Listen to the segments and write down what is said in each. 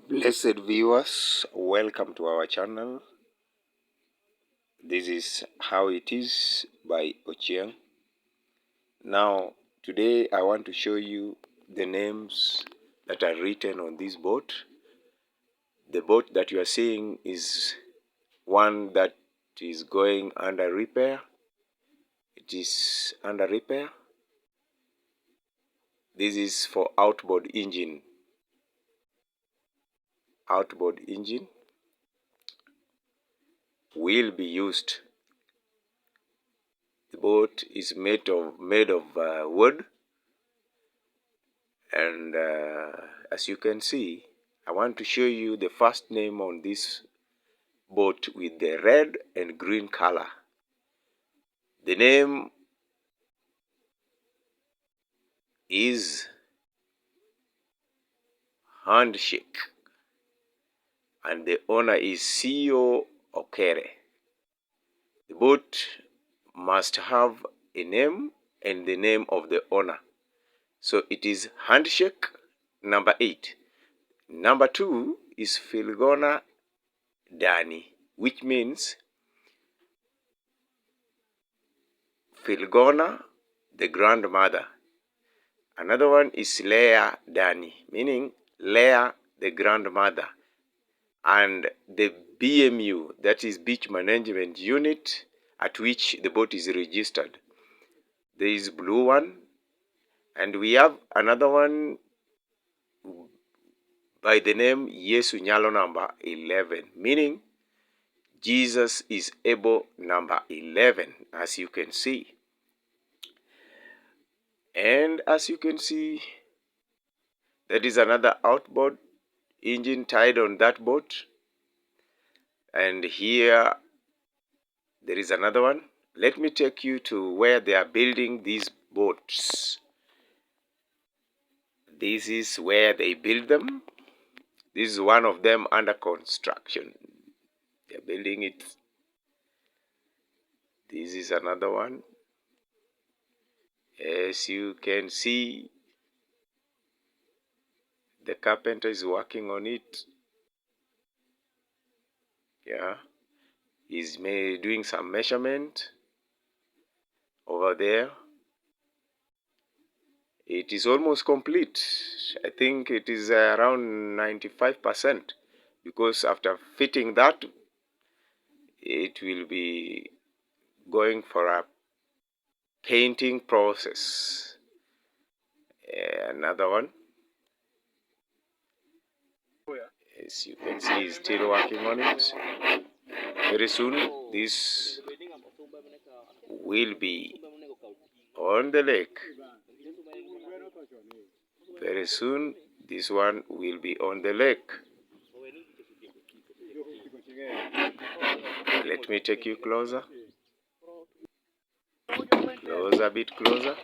Blessed viewers, welcome to our channel. This is How It Is by Ochieng. Now, today I want to show you the names that are written on this boat. The boat that you are seeing is one that is going under repair. It is under repair. This is for outboard engine. Outboard engine will be used. The boat is made of wood, and as you can see, I want to show you the first name on this boat with the red and green color. The name is Handshake, and the owner is CEO Okere. The boat must have a name and the name of the owner. So it is Handshake number 8. Number 2 is Filgona Dani, which means Filgona, the grandmother. Another one is Leah Dani, meaning Leah, the grandmother. And the BMU, that is Beach Management Unit, at which the boat is registered. There is blue one, and we have another one by the name Yesu Nyalo number 11, meaning Jesus is able number 11, as you can see. And as you can see, that is another outboard engine tied on that boat. And here there is another one. Let me take you to where they are building these boats. This is where they build them. This is one of them under construction. They are building it. This is another one. As you can see, the carpenter is working on it. Yeah, he's doing some measurement over there. It is almost complete. I think it is around 95%, because after fitting that, it will be going for a painting process. Another one, as you can see, is still working on it. Very soon this will be on the lake. Very soon this one will be on the lake. Let me take you closer. A bit closer,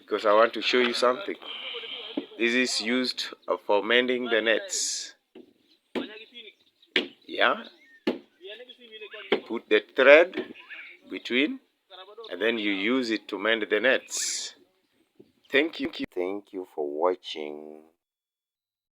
because I want to show you something. This is used for mending the nets. Yeah, put the thread between, and then you use it to mend the nets. Thank you for watching.